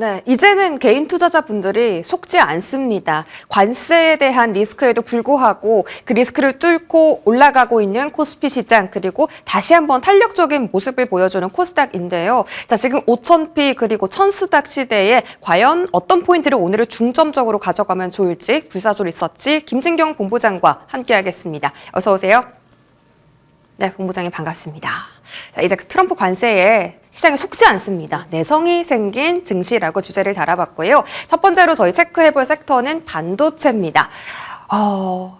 네, 이제는 개인 투자자분들이 속지 않습니다. 관세에 대한 리스크에도 불구하고 그 리스크를 뚫고 올라가고 있는 코스피 시장, 그리고 다시 한번 탄력적인 모습을 보여주는 코스닥인데요. 자, 지금 5,000피 그리고 천스닥 시대에 과연 어떤 포인트를 오늘을 중점적으로 가져가면 좋을지 불사조 리서치 김진경 본부장과 함께하겠습니다. 어서 오세요. 네, 본부장님 반갑습니다. 자, 이제 트럼프 관세에 시장이 속지 않습니다. 내성이 생긴 증시라고 주제를 달아봤고요. 첫 번째로 저희 체크해볼 섹터는 반도체입니다.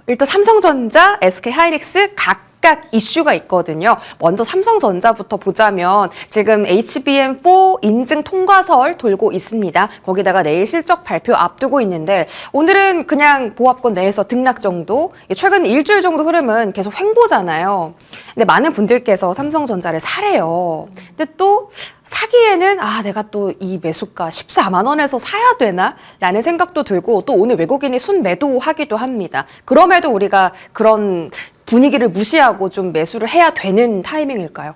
일단 삼성전자, SK하이닉스 각각 이슈가 있거든요. 먼저 삼성전자부터 보자면 지금 HBM4 인증 통과설 돌고 있습니다. 거기다가 내일 실적 발표 앞두고 있는데 오늘은 그냥 보합권 내에서 등락 정도, 최근 일주일 정도 흐름은 계속 횡보잖아요. 근데 많은 분들께서 삼성전자를 사래요. 근데 또 사기에는 내가 또 이 매수가 14만 원에서 사야 되나? 라는 생각도 들고 또 오늘 외국인이 순매도하기도 합니다. 그럼에도 우리가 그런 분위기를 무시하고 좀 매수를 해야 되는 타이밍일까요?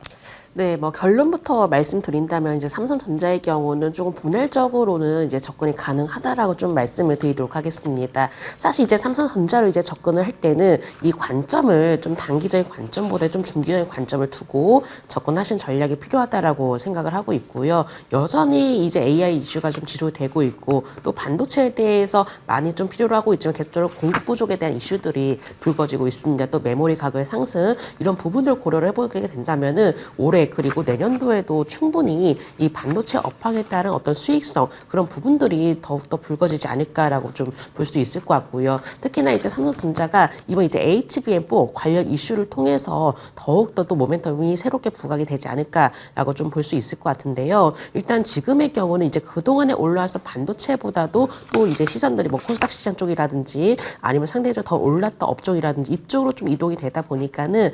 네, 결론부터 말씀드린다면 이제 삼성전자의 경우는 조금 분할적으로는 이제 접근이 가능하다라고 좀 말씀을 드리도록 하겠습니다. 사실 이제 삼성전자로 이제 접근을 할 때는 이 관점을 좀 단기적인 관점보다 좀 중기적인 관점을 두고 접근하신 전략이 필요하다라고 생각을 하고 있고요. 여전히 이제 AI 이슈가 좀 지속되고 있고 또 반도체에 대해서 많이 좀 필요로 하고 있지만 계속적으로 공급 부족에 대한 이슈들이 불거지고 있습니다. 또 메모리 가격의 상승 이런 부분들을 고려를 해보게 된다면은 올해 그리고 내년도에도 충분히 이 반도체 업황에 따른 어떤 수익성 그런 부분들이 더욱더 불거지지 않을까라고 좀 볼 수 있을 것 같고요. 특히나 이제 삼성전자가 이번 이제 HBM4 관련 이슈를 통해서 더욱더 또 모멘텀이 새롭게 부각이 되지 않을까라고 좀 볼 수 있을 것 같은데요. 일단 지금의 경우는 이제 그동안에 올라와서 반도체보다도 또 이제 시선들이 코스닥 시장 쪽이라든지 아니면 상대적으로 더 올랐던 업종이라든지 이쪽으로 좀 이동이 되다 보니까는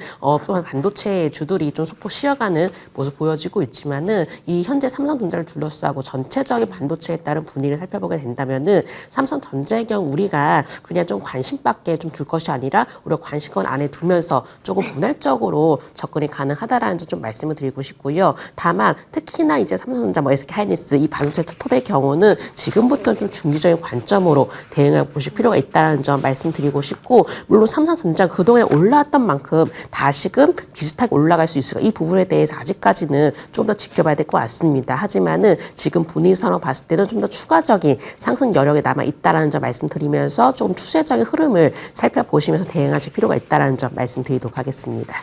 반도체 주들이 좀 소폭 쉬어가는 모습 보여지고 있지만은 이 현재 삼성전자를 둘러싸고 전체적인 반도체에 따른 분위기를 살펴보게 된다면은 삼성전자의 경우 우리가 그냥 좀 관심밖에 좀 둘 것이 아니라 우리가 관심권 안에 두면서 조금 분할적으로 접근이 가능하다라는 점 좀 말씀을 드리고 싶고요. 다만 특히나 이제 삼성전자, SK하이닉스 이 반도체 톱의 경우는 지금부터 좀 중기적인 관점으로 대응해 보실 필요가 있다는 점 말씀드리고 싶고 물론 삼성전자가 그동안 올라왔던 만큼 다시금 비슷하게 올라갈 수 있을까 이 부분에 대해서 아직까지는 좀 더 지켜봐야 될 것 같습니다. 하지만은 지금 분위기상으로 봤을 때는 좀 더 추가적인 상승 여력이 남아 있다라는 점 말씀드리면서 조금 추세적인 흐름을 살펴보시면서 대응하실 필요가 있다라는 점 말씀드리도록 하겠습니다.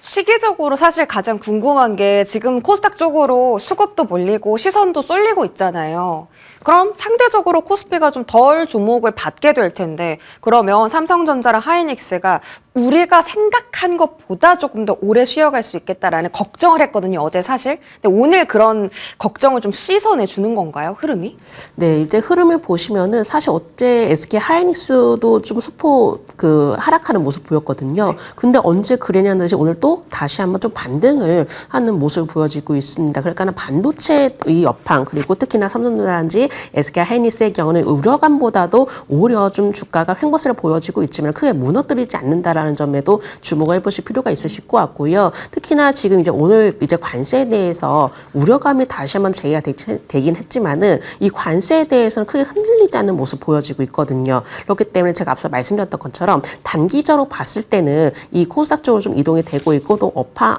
시기적으로 사실 가장 궁금한 게 지금 코스닥 쪽으로 수급도 몰리고 시선도 쏠리고 있잖아요. 그럼 상대적으로 코스피가 좀 덜 주목을 받게 될 텐데 그러면 삼성전자랑 하이닉스가 우리가 생각한 것보다 조금 더 오래 쉬어갈 수 있겠다라는 걱정을 했거든요, 어제 사실. 근데 오늘 그런 걱정을 좀 씻어내 주는 건가요, 흐름이? 네, 이제 흐름을 보시면은 사실 어제 SK 하이닉스도 좀 소폭 하락하는 모습 보였거든요. 근데 언제 그랬냐는 듯이 오늘 또 다시 한번 좀 반등을 하는 모습을 보여지고 있습니다. 그러니까 반도체의 여팡 그리고 특히나 삼성전자라든지 SK 하이닉스의 경우는 우려감보다도 오히려 좀 주가가 횡보세를 보여지고 있지만 크게 무너뜨리지 않는다라는 점에도 주목을 해보실 필요가 있으실 것 같고요. 특히나 지금 이제 오늘 이제 관세에 대해서 우려감이 다시 한번 제기가 되긴 했지만은 이 관세에 대해서는 크게 흔들리지 않는 모습 보여지고 있거든요. 그렇기 때문에 제가 앞서 말씀드렸던 것처럼 단기적으로 봤을 때는 이 코스닥 쪽으로 좀 이동이 되고 있고 또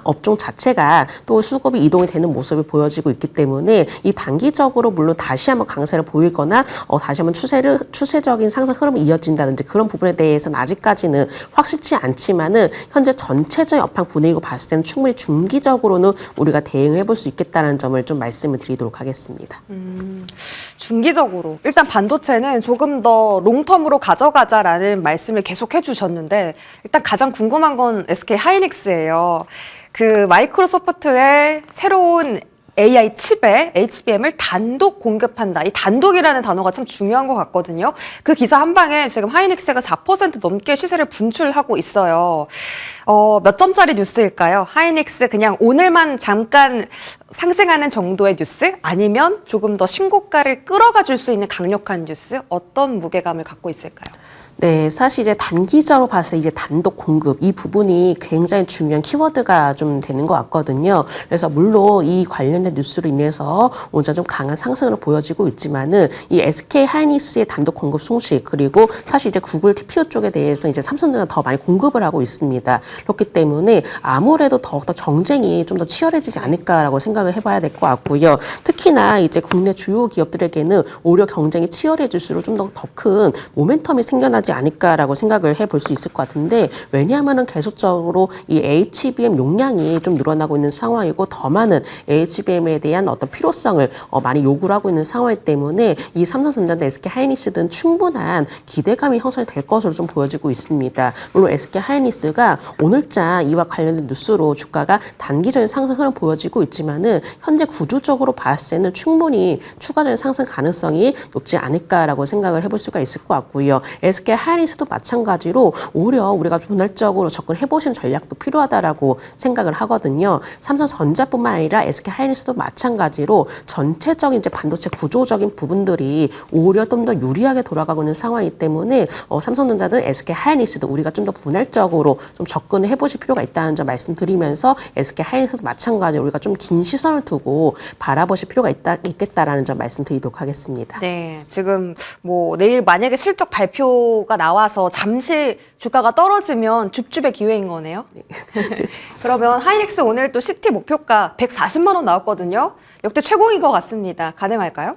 업종 자체가 또 수급이 이동이 되는 모습을 보여지고 있기 때문에 이 단기적으로 물론 다시 한번 강세를 보이거나 다시 한번 추세적인 상승 흐름이 이어진다든지 그런 부분에 대해서는 아직까지는 확실치 않지만은 현재 전체적인 업황 분위기로 봤을 때는 충분히 중기적으로는 우리가 대응해 볼 수 있겠다는 점을 좀 말씀을 드리도록 하겠습니다. 중기적으로 일단 반도체는 조금 더 롱텀으로 가져가자라는 말씀을 계속 해주셨는데 일단 가장 궁금한 건 SK 하이닉스예요. 그 마이크로소프트의 새로운 AI 칩에 HBM을 단독 공급한다. 이 단독이라는 단어가 참 중요한 것 같거든요. 그 기사 한 방에 지금 하이닉스가 4% 넘게 시세를 분출하고 있어요. 몇 점짜리 뉴스일까요? 하이닉스 그냥 오늘만 잠깐 상승하는 정도의 뉴스? 아니면 조금 더 신고가를 끌어가 줄 수 있는 강력한 뉴스? 어떤 무게감을 갖고 있을까요? 네, 사실 이제 단기적으로 봤을 때 이제 단독 공급 이 부분이 굉장히 중요한 키워드가 좀 되는 것 같거든요. 그래서 물론 이 관련된 뉴스로 인해서 오늘 좀 강한 상승으로 보여지고 있지만은 이 SK 하이닉스의 단독 공급 소식 그리고 사실 이제 구글 TPU 쪽에 대해서 이제 삼성전자 더 많이 공급을 하고 있습니다. 그렇기 때문에 아무래도 더욱더 경쟁이 좀 더 치열해지지 않을까라고 생각을 해봐야 될 것 같고요. 특히나 이제 국내 주요 기업들에게는 오히려 경쟁이 치열해질수록 좀 더 큰 모멘텀이 생겨나지 않을까라고 생각을 해볼 수 있을 것 같은데 왜냐하면은 계속적으로 이 HBM 용량이 좀 늘어나고 있는 상황이고 더 많은 HBM에 대한 어떤 필요성을 많이 요구를 하고 있는 상황이기 때문에 이 삼성전자나 SK 하이닉스든 충분한 기대감이 형성될 것으로 좀 보여지고 있습니다. 물론 SK 하이닉스가 오늘자 이와 관련된 뉴스로 주가가 단기적인 상승 흐름 보여지고 있지만은 현재 구조적으로 봤을 때는 충분히 추가적인 상승 가능성이 높지 않을까라고 생각을 해볼 수가 있을 것 같고요. SK 하이닉스도 마찬가지로 오히려 우리가 분할적으로 접근해 보시는 전략도 필요하다라고 생각을 하거든요. 삼성전자뿐만 아니라 SK 하이닉스도 마찬가지로 전체적인 이제 반도체 구조적인 부분들이 오히려 좀 더 유리하게 돌아가고 있는 상황이기 때문에 삼성전자든 SK 하이닉스도 우리가 좀 더 분할적으로 좀 접근을 해보실 필요가 있다는 점 말씀드리면서 SK 하이닉스도 마찬가지로 우리가 좀 긴 시선을 두고 바라보실 필요가 있겠다라는 점 말씀드리도록 하겠습니다. 네, 지금 뭐 내일 만약에 실적 발표가 나와서 잠시 주가가 떨어지면 줍줍의 기회인 거네요. 네. 그러면 하이닉스 오늘 또 CT 목표가 140만 원 나왔거든요. 역대 최고인 것 같습니다. 가능할까요?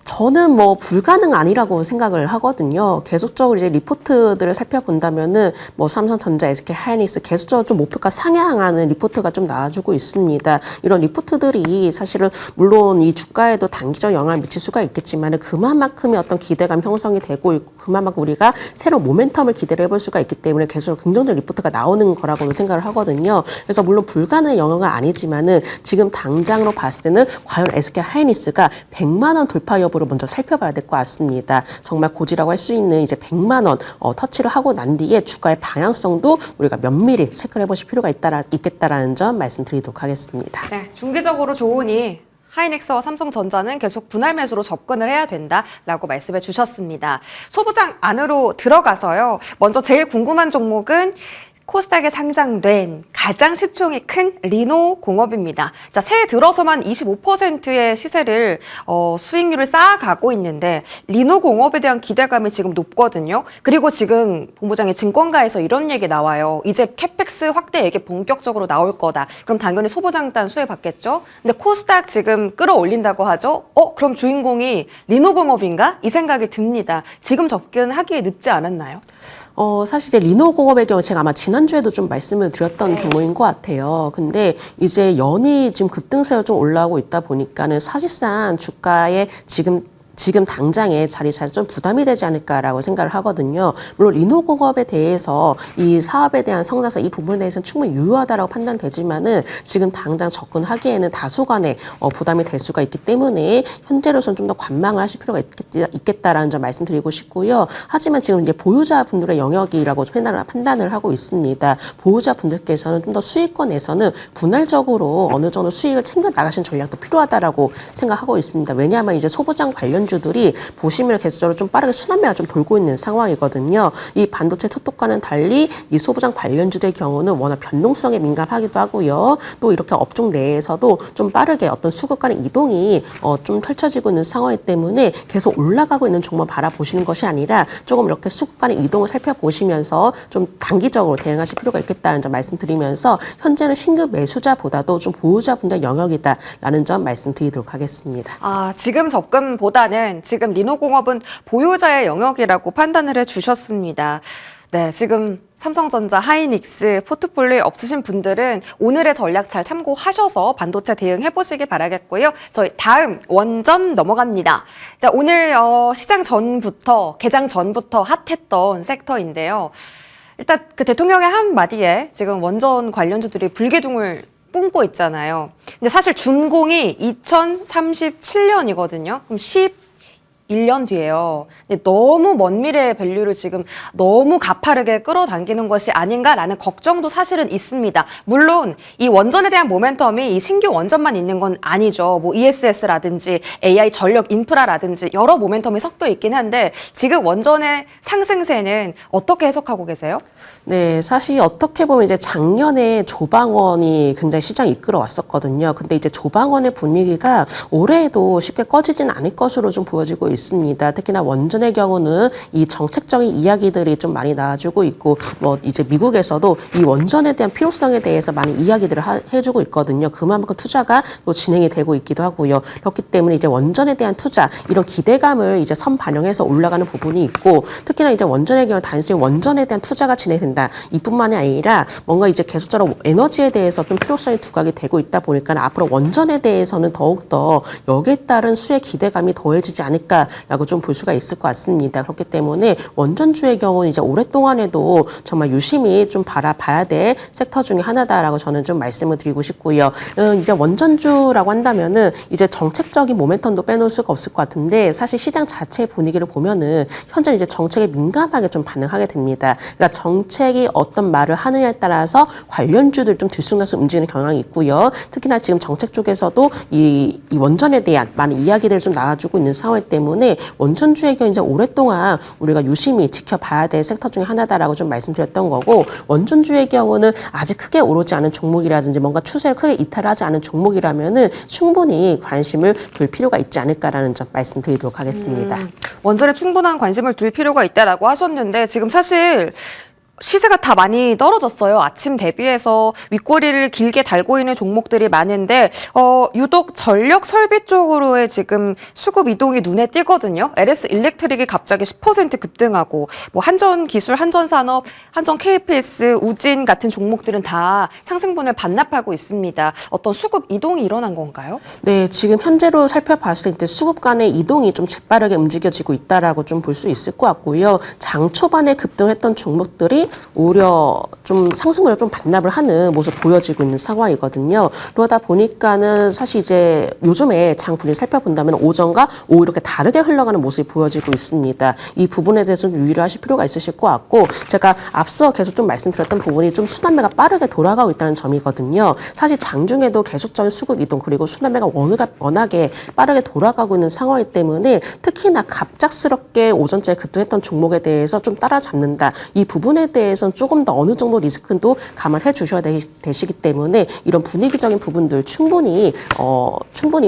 저는 뭐 불가능 아니라고 생각을 하거든요. 계속적으로 이제 리포트들을 살펴본다면은 뭐 삼성전자, SK 하이닉스 계속적으로 좀 목표가 상향하는 리포트가 좀 나와주고 있습니다. 이런 리포트들이 사실은 물론 이 주가에도 단기적 영향을 미칠 수가 있겠지만 그만큼의 어떤 기대감 형성이 되고 있고 그만큼 우리가 새로운 모멘텀을 기대를 해볼 수가 있기 때문에 계속 긍정적 리포트가 나오는 거라고 생각을 하거든요. 그래서 물론 불가능의 영역은 아니지만은 지금 당장으로 봤을 때는 과연 SK 하이닉스가 100만 원 돌파 여부를 먼저 살펴봐야 될 것 같습니다. 정말 고지라고 할 수 있는 이제 100만 원 터치를 하고 난 뒤에 주가의 방향성도 우리가 면밀히 체크를 해보실 필요가 있겠다라는 점 말씀드리도록 하겠습니다. 네, 중기적으로 좋으니 하이닉스와 삼성전자는 계속 분할 매수로 접근을 해야 된다라고 말씀해 주셨습니다. 소부장 안으로 들어가서요. 먼저 제일 궁금한 종목은 코스닥에 상장된 가장 시총이 큰 리노공업입니다. 자, 새해 들어서만 25%의 시세를 수익률을 쌓아가고 있는데 리노공업에 대한 기대감이 지금 높거든요. 그리고 지금 본부장이 증권가에서 이런 얘기 나와요. 이제 캐펙스 확대 얘기 본격적으로 나올 거다. 그럼 당연히 소부장단 수혜 받겠죠. 근데 코스닥 지금 끌어올린다고 하죠. 그럼 주인공이 리노공업인가? 이 생각이 듭니다. 지금 접근하기에 늦지 않았나요? 사실 이제 리노공업의 경우 제가 아마 지난주에도 좀 말씀을 드렸던 종목인 것 같아요. 근데 이제 연이 지금 급등세가 좀 올라오고 있다 보니까는 사실상 주가에 지금 당장에 자리 차이 좀 부담이 되지 않을까라고 생각을 하거든요. 물론 리노공업에 대해서 이 사업에 대한 성장성 이 부분에 대해서는 충분히 유효하다라고 판단되지만은 지금 당장 접근하기에는 다소간의 부담이 될 수가 있기 때문에 현재로서는 좀 더 관망을 하실 필요가 있겠다라는 점 말씀드리고 싶고요. 하지만 지금 이제 보유자분들의 영역이라고 판단을 하고 있습니다. 보유자분들께서는 좀 더 수익권에서는 분할적으로 어느 정도 수익을 챙겨 나가시는 전략도 필요하다라고 생각하고 있습니다. 왜냐하면 이제 소부장 관련주들이 보시면 계속적으로 좀 빠르게 순환매가 좀 돌고 있는 상황이거든요. 이 반도체 특독과는 달리 이 소부장 관련주들의 경우는 워낙 변동성에 민감하기도 하고요. 또 이렇게 업종 내에서도 좀 빠르게 어떤 수급 간의 이동이 좀 펼쳐지고 있는 상황이기 때문에 계속 올라가고 있는 종목 바라보시는 것이 아니라 조금 이렇게 수급 간의 이동을 살펴보시면서 좀 단기적으로 대응하실 필요가 있겠다는 점 말씀드리면서 현재는 신규 매수자보다도 좀 보유자분들 영역이다라는 점 말씀드리도록 하겠습니다. 지금 접근보다는 지금 리노공업은 보유자의 영역이라고 판단을 해주셨습니다. 네, 지금 삼성전자, 하이닉스 포트폴리오에 없으신 분들은 오늘의 전략 잘 참고하셔서 반도체 대응해보시기 바라겠고요. 저희 다음 원전 넘어갑니다. 자, 오늘 시장 전부터, 개장 전부터 핫했던 섹터인데요. 일단 그 대통령의 한마디에 지금 원전 관련주들이 불기둥을 뿜고 있잖아요. 근데 사실 준공이 2037년이거든요. 그럼 1년 뒤에요. 근데 너무 먼 미래의 밸류를 지금 너무 가파르게 끌어당기는 것이 아닌가라는 걱정도 사실은 있습니다. 물론 이 원전에 대한 모멘텀이 이 신규 원전만 있는 건 아니죠. 뭐 ESS라든지 AI 전력 인프라라든지 여러 모멘텀이 섞여 있긴 한데 지금 원전의 상승세는 어떻게 해석하고 계세요? 네, 사실 어떻게 보면 이제 작년에 조방원이 굉장히 시장 이끌어 왔었거든요. 근데 이제 조방원의 분위기가 올해에도 쉽게 꺼지진 않을 것으로 좀 보여지고 있습니다. 특히나 원전의 경우는 이 정책적인 이야기들이 좀 많이 나와주고 있고, 뭐 이제 미국에서도 이 원전에 대한 필요성에 대해서 많은 이야기들을 해주고 있거든요. 그만큼 투자가 또 진행이 되고 있기도 하고요. 그렇기 때문에 이제 원전에 대한 투자, 이런 기대감을 이제 선반영해서 올라가는 부분이 있고, 특히나 이제 원전의 경우 단순히 원전에 대한 투자가 진행된다. 이뿐만이 아니라 뭔가 이제 계속적으로 에너지에 대해서 좀 필요성이 두각이 되고 있다 보니까 앞으로 원전에 대해서는 더욱더 여기에 따른 수의 기대감이 더해지지 않을까라고 좀 볼 수가 있을 것 같습니다. 그렇기 때문에 원전주의 경우는 이제 오랫동안에도 정말 유심히 좀 바라봐야 될 섹터 중에 하나다라고 저는 좀 말씀을 드리고 싶고요. 이제 원전주라고 한다면은 이제 정책적인 모멘텀도 빼놓을 수가 없을 것 같은데 사실 시장 자체의 분위기를 보면은 현재 이제 정책에 민감하게 좀 반응하게 됩니다. 그러니까 정책이 어떤 말을 하느냐에 따라서 관련주들 좀 들쑥날쑥 움직이는 경향이 있고요. 특히나 지금 정책 쪽에서도 이 원전에 대한 많은 이야기들을 좀 나와주고 있는 상황 때문에 원전주의 경우 이제 오랫동안 우리가 유심히 지켜봐야 될 섹터 중에 하나다라고 좀 말씀드렸던 거고, 원전주의 경우는 아직 크게 오르지 않은 종목이라든지 뭔가 추세를 크게 이탈하지 않은 종목이라면은 충분히 관심을 둘 필요가 있지 않을까라는 점 말씀드리도록 하겠습니다. 원전에 충분한 관심을 둘 필요가 있다라고 하셨는데 지금 사실 시세가 다 많이 떨어졌어요. 아침 대비해서 윗꼬리를 길게 달고 있는 종목들이 많은데 유독 전력 설비 쪽으로의 지금 수급 이동이 눈에 띄거든요. LS 일렉트릭이 갑자기 10% 급등하고 뭐 한전기술, 한전산업, 한전 KPS, 우진 같은 종목들은 다 상승분을 반납하고 있습니다. 어떤 수급 이동이 일어난 건가요? 네, 지금 현재로 살펴봤을 때 수급 간의 이동이 좀 재빠르게 움직여지고 있다라고 좀 볼 수 있을 것 같고요. 장 초반에 급등했던 종목들이 오히려 좀 상승을 좀 반납을 하는 모습 보여지고 있는 상황이거든요. 그러다 보니까는 사실 이제 요즘에 장 분위기 살펴본다면 오전과 오후 이렇게 다르게 흘러가는 모습이 보여지고 있습니다. 이 부분에 대해서 좀 유의를 하실 필요가 있으실 것 같고, 제가 앞서 계속 좀 말씀드렸던 부분이 좀 순환매가 빠르게 돌아가고 있다는 점이거든요. 사실 장중에도 계속적인 수급 이동 그리고 순환매가 워낙에 빠르게 돌아가고 있는 상황이기 때문에 특히나 갑작스럽게 오전째 급등했던 종목에 대해서 좀 따라잡는다. 이 부분에 대해서는 조금 더 어느 정도 리스크도 감안해 주셔야 되시기 때문에 이런 분위기적인 부분들 충분히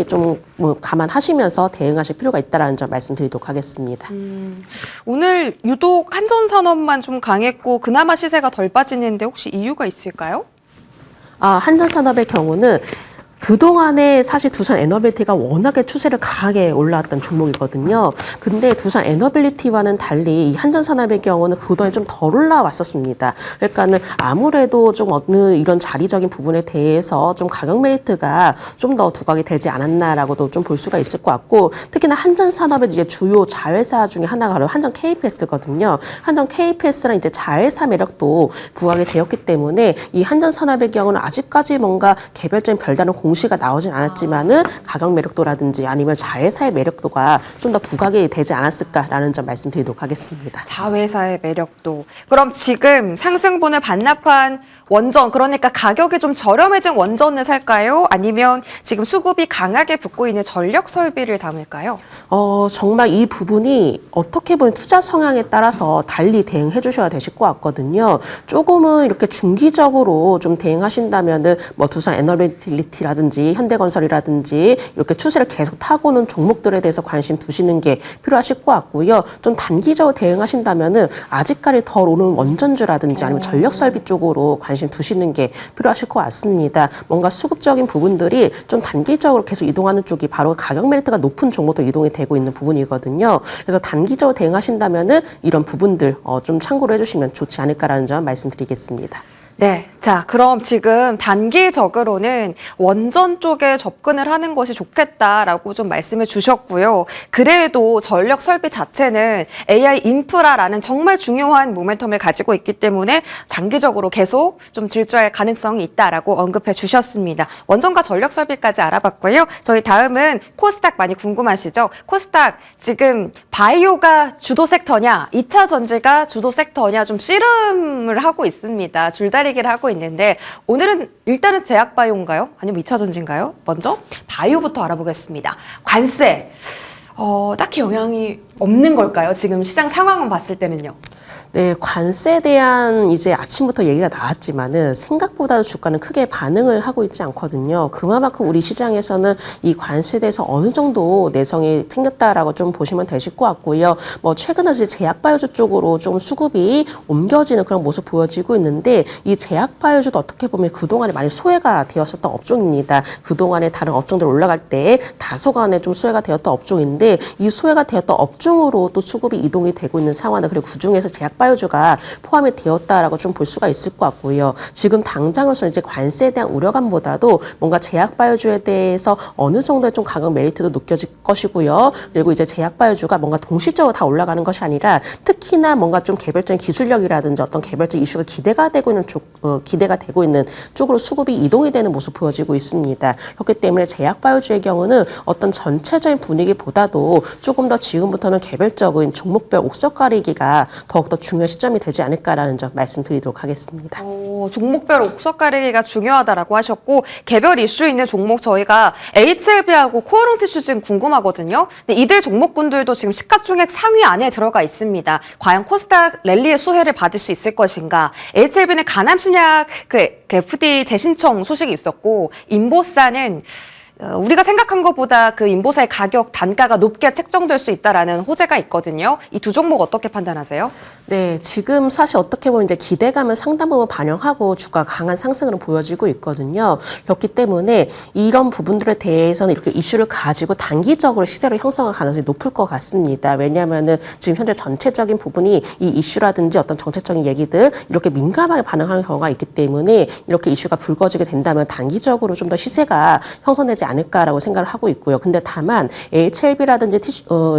좀 감안하시면서 대응하실 필요가 있다는 점 말씀드리도록 하겠습니다. 오늘 유독 한전산업만 좀 강했고 그나마 시세가 덜 빠지는데 혹시 이유가 있을까요? 한전산업의 경우는 그동안에 사실 두산 에너빌리티가 워낙에 추세를 강하게 올라왔던 종목이거든요. 근데 두산 에너빌리티와는 달리 이 한전산업의 경우는 그동안에 좀 덜 올라왔었습니다. 그러니까는 아무래도 좀 어느 이런 자리적인 부분에 대해서 좀 가격 메리트가 좀 더 두각이 되지 않았나라고도 좀 볼 수가 있을 것 같고, 특히나 한전산업의 이제 주요 자회사 중에 하나가 바로 한전 KPS거든요. 한전 KPS랑 이제 자회사 매력도 부각이 되었기 때문에 이 한전산업의 경우는 아직까지 뭔가 개별적인 별다른 공시가 나오진 않았지만은 가격 매력도라든지 아니면 자회사의 매력도가 좀 더 부각이 되지 않았을까라는 점 말씀드리도록 하겠습니다. 자회사의 매력도. 그럼 지금 상승분을 반납한 원전, 그러니까 가격이 좀 저렴해진 원전을 살까요? 아니면 지금 수급이 강하게 붙고 있는 전력 설비를 담을까요? 정말 이 부분이 어떻게 보면 투자 성향에 따라서 달리 대응해 주셔야 되실 것 같거든요. 조금은 이렇게 중기적으로 좀 대응하신다면은 뭐 두산 에너빌리티라든지 현대건설이라든지 이렇게 추세를 계속 타고는 종목들에 대해서 관심 두시는 게 필요하실 것 같고요. 좀 단기적으로 대응하신다면은 아직까지 덜 오른 원전주라든지 아니면 전력 설비 쪽으로 관심 두시는 게 필요하실 것 같습니다. 뭔가 수급적인 부분들이 좀 단기적으로 계속 이동하는 쪽이 바로 가격 메리트가 높은 종목도 이동이 되고 있는 부분이거든요. 그래서 단기적으로 대응하신다면은 이런 부분들 좀 참고를 해주시면 좋지 않을까라는 점 말씀드리겠습니다. 네. 자, 그럼 지금 단기적으로는 원전 쪽에 접근을 하는 것이 좋겠다라고 좀 말씀을 주셨고요. 그래도 전력 설비 자체는 AI 인프라라는 정말 중요한 모멘텀을 가지고 있기 때문에 장기적으로 계속 좀 질주할 가능성이 있다라고 언급해 주셨습니다. 원전과 전력 설비까지 알아봤고요. 저희 다음은 코스닥 많이 궁금하시죠? 코스닥 지금 바이오가 주도 섹터냐, 2차 전지가 주도 섹터냐 좀 씨름을 하고 있습니다. 줄다리기를 하고 있는데 오늘은 일단은 제약바이오인가요? 아니면 2차 전지인가요? 먼저 바이오부터 알아보겠습니다. 관세 딱히 영향이 없는 걸까요? 지금 시장 상황을 봤을 때는요. 네, 관세에 대한 이제 아침부터 얘기가 나왔지만은 생각보다 주가는 크게 반응을 하고 있지 않거든요. 그만큼 우리 시장에서는 이 관세에 대해서 어느 정도 내성이 생겼다라고 좀 보시면 되실 것 같고요. 뭐 최근에 이제 제약바이오주 쪽으로 좀 수급이 옮겨지는 그런 모습 보여지고 있는데 이 제약바이오주도 어떻게 보면 그동안에 많이 소외가 되었었던 업종입니다. 그동안에 다른 업종들 올라갈 때 다소간에 좀 소외가 되었던 업종인데 이 소외가 되었던 업종으로 또 수급이 이동이 되고 있는 상황은 그리고 그중에서 제약바이오주가 포함이 되었다라고 좀 볼 수가 있을 것 같고요. 지금 당장으로서 이제 관세에 대한 우려감보다도 뭔가 제약바이오주에 대해서 어느 정도의 좀 가격 메리트도 느껴질 것이고요. 그리고 이제 제약바이오주가 뭔가 동시적으로 다 올라가는 것이 아니라 특히나 뭔가 좀 개별적인 기술력이라든지 어떤 개별적 이슈가 기대가 되고 있는 쪽으로 수급이 이동이 되는 모습 보여지고 있습니다. 그렇기 때문에 제약바이오주의 경우는 어떤 전체적인 분위기보다도 조금 더 지금부터는 개별적인 종목별 옥석 가리기가 더욱더 중요한 시점이 되지 않을까라는 점 말씀드리도록 하겠습니다. 종목별 옥석 가리기가 중요하다라고 하셨고 개별 이슈 있는 종목 저희가 HLB하고 코어롱 티슈 지금 궁금하거든요. 근데 이들 종목군들도 지금 시가총액 상위 안에 들어가 있습니다. 과연 코스닥 랠리의 수혜를 받을 수 있을 것인가? HLB는 가남신약 FD 재신청 소식이 있었고 인보사는 우리가 생각한 것보다 그 인보사의 가격 단가가 높게 책정될 수 있다라는 호재가 있거든요. 이 두 종목 어떻게 판단하세요? 네, 지금 사실 어떻게 보면 이제 기대감을 상당 부분 반영하고 주가가 강한 상승으로 보여지고 있거든요. 그렇기 때문에 이런 부분들에 대해서는 이렇게 이슈를 가지고 단기적으로 시세를 형성할 가능성이 높을 것 같습니다. 왜냐하면은 지금 현재 전체적인 부분이 이 이슈라든지 어떤 정책적인 얘기들 이렇게 민감하게 반응하는 경우가 있기 때문에 이렇게 이슈가 불거지게 된다면 단기적으로 좀 더 시세가 형성되지 않을까라고 생각을 하고 있고요. 근데 다만 HLB라든지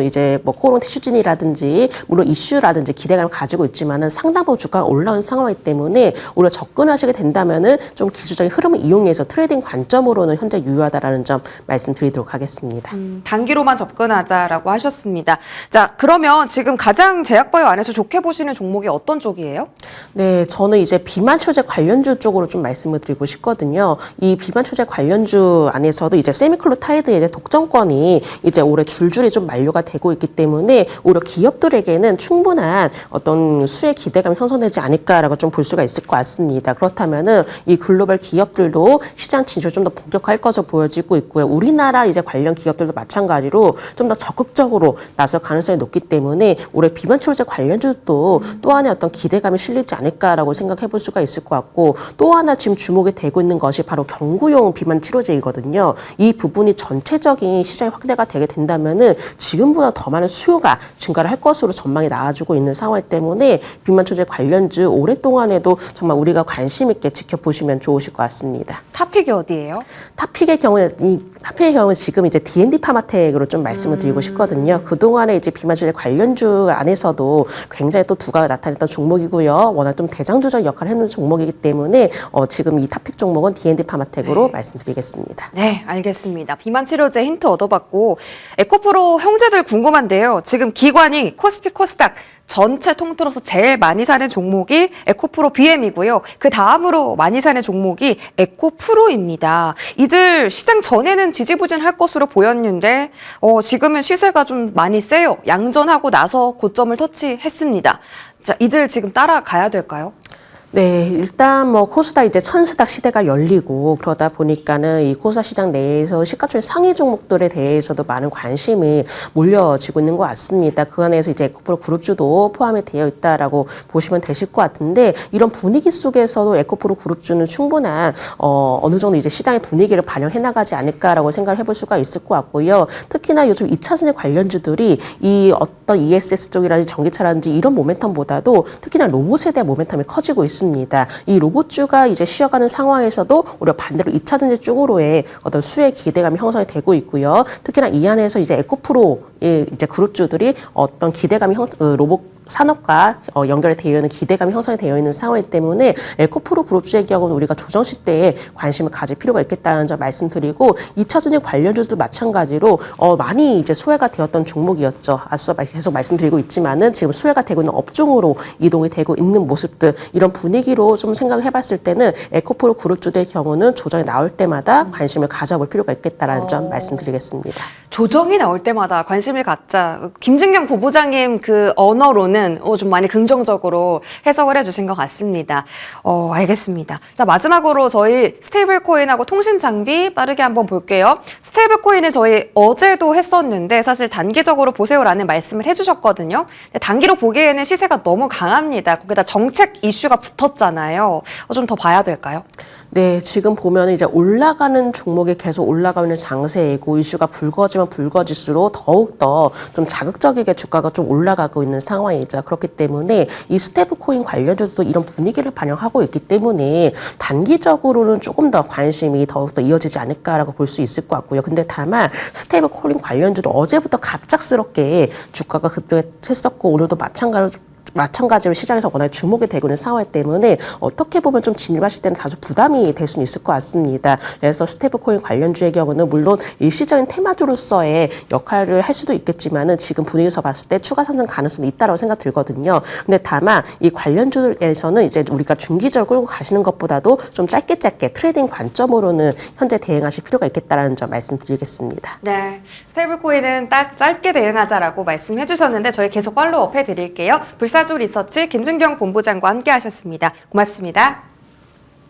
이제 뭐 코론 티슈진이라든지 물론 이슈라든지 기대감을 가지고 있지만은 상당 부분 주가가 올라온 상황이기 때문에 오히려 접근하시게 된다면은 좀 기술적인 흐름을 이용해서 트레이딩 관점으로는 현재 유효하다라는 점 말씀드리도록 하겠습니다. 단기로만 접근하자라고 하셨습니다. 자, 그러면 지금 가장 제약바이오 안에서 좋게 보시는 종목이 어떤 쪽이에요? 네, 저는 이제 비만 초제 관련주 쪽으로 좀 말씀을 드리고 싶거든요. 이 비만 초제 관련주 안에서도 이제 세미클로타이드의 이제 독점권이 이제 올해 줄줄이 좀 만료가 되고 있기 때문에 오히려 기업들에게는 충분한 어떤 수혜 기대감이 형성되지 않을까라고 좀 볼 수가 있을 것 같습니다. 그렇다면은 이 글로벌 기업들도 시장 진출 좀 더 본격화할 것으로 보여지고 있고요. 우리나라 이제 관련 기업들도 마찬가지로 좀 더 적극적으로 나설 가능성이 높기 때문에 올해 비만 초제 관련주도 또 하나의 어떤 기대감이 실리지 않을까라고 생각해 볼 수가 있을 것 같고 또 하나 지금 주목이 되고 있는 것이 바로 경구용 비만 치료제이거든요. 이 부분이 전체적인 시장이 확대가 되게 된다면은 지금보다 더 많은 수요가 증가를 할 것으로 전망이 나와주고 있는 상황이기 때문에 비만 초제 관련주 오랫동안에도 정말 우리가 관심 있게 지켜보시면 좋으실 것 같습니다. 탑픽이 어디예요? 탑픽의 경우는 지금 이제 D&D 파마텍으로 좀 말씀을 드리고 싶거든요. 그동안에 이제 비만 초제 관련주 안에서도 굉장히 또 두각을 나타냈던 종목이고요. 워낙 좀 대장주적 역할을 했는 종목이기 때문에 지금 이 탑픽 종목은 D&D 파마텍으로 말씀드리겠습니다. 네, 알겠습니다. 비만 치료제 힌트 얻어봤고 에코프로 형제들 궁금한데요. 지금 기관이 코스피 코스닥 전체 통틀어서 제일 많이 사는 종목이 에코프로 BM이고요. 그 다음으로 많이 사는 종목이 에코프로입니다. 이들 시장 전에는 지지부진할 것으로 보였는데 지금은 시세가 좀 많이 세요. 양전하고 나서 고점을 터치했습니다. 자, 이들 지금 따라가야 될까요? 네, 일단 뭐 코스닥 이제 천스닥 시대가 열리고 그러다 보니까는 이 코스닥 시장 내에서 시가총액 상위 종목들에 대해서도 많은 관심이 몰려지고 있는 것 같습니다. 그 안에서 이제 에코프로 그룹주도 포함이 되어 있다라고 보시면 되실 것 같은데 이런 분위기 속에서도 에코프로 그룹주는 충분한 어느 정도 이제 시장의 분위기를 반영해 나가지 않을까라고 생각을 해볼 수가 있을 것 같고요. 특히나 요즘 2차 전지 관련주들이 이 어떤 어떤 ESS 쪽이라든지 전기차라든지 이런 모멘텀보다도 특히나 로봇에 대한 모멘텀이 커지고 있습니다. 이 로봇주가 이제 쉬어가는 상황에서도 우리가 반대로 2차 전지 쪽으로의 어떤 수혜 기대감이 형성이 되고 있고요. 특히나 이 안에서 이제 에코프로의 이제 그룹주들이 어떤 기대감이 로봇 산업과 연결이 되어 있는 기대감이 형성이 되어 있는 상황이기 때문에 에코프로 그룹주의 경우는 우리가 조정 시대에 관심을 가질 필요가 있겠다는 점 말씀드리고 2차 전지 관련주도 마찬가지로 많이 이제 소외가 되었던 종목이었죠. 앞서 계속 말씀드리고 있지만은 지금 소외가 되고 있는 업종으로 이동이 되고 있는 모습들 이런 분위기로 좀 생각을 해봤을 때는 에코프로 그룹주의 경우는 조정이 나올 때마다 관심을 가져볼 필요가 있겠다라는 점 말씀드리겠습니다. 조정이 나올 때마다 관심을 갖자. 김준경 부부장님 그 언어로는 좀 많이 긍정적으로 해석을 해주신 것 같습니다. 알겠습니다. 자, 마지막으로 저희 스테이블 코인하고 통신 장비 빠르게 한번 볼게요. 스테이블 코인은 저희 어제도 했었는데 사실 단기적으로 보세요라는 말씀을 해주셨거든요. 근데 단기로 보기에는 시세가 너무 강합니다. 거기다 정책 이슈가 붙었잖아요. 좀 더 봐야 될까요? 네, 지금 보면 이제 올라가는 종목이 계속 올라가는 장세이고 이슈가 불거지면 불거질수록 더욱더 좀 자극적이게 주가가 좀 올라가고 있는 상황이죠. 그렇기 때문에 이 스테이블 코인 관련주도 이런 분위기를 반영하고 있기 때문에 단기적으로는 조금 더 관심이 더욱더 이어지지 않을까라고 볼 수 있을 것 같고요. 근데 다만 스테이블 코인 관련주도 어제부터 갑작스럽게 주가가 급등했었고 오늘도 마찬가지로 시장에서 워낙 주목이 되고 있는 상황 때문에 어떻게 보면 좀 진입하실 때는 다소 부담이 될 수는 있을 것 같습니다. 그래서 스테이블코인 관련주의 경우는 물론 일시적인 테마주로서의 역할을 할 수도 있겠지만은 지금 분위기에서 봤을 때 추가 상승 가능성이 있다고 생각 들거든요. 근데 다만 이 관련주에서는 이제 우리가 중기적으로 끌고 가시는 것보다도 좀 짧게 트레이딩 관점으로는 현재 대응하실 필요가 있겠다라는 점 말씀드리겠습니다. 네, 스테이블코인은 딱 짧게 대응하자라고 말씀해 주셨는데 저희 계속 팔로우업 해드릴게요. 불사조 리서치 김준경 본부장과 함께 하셨습니다. 고맙습니다.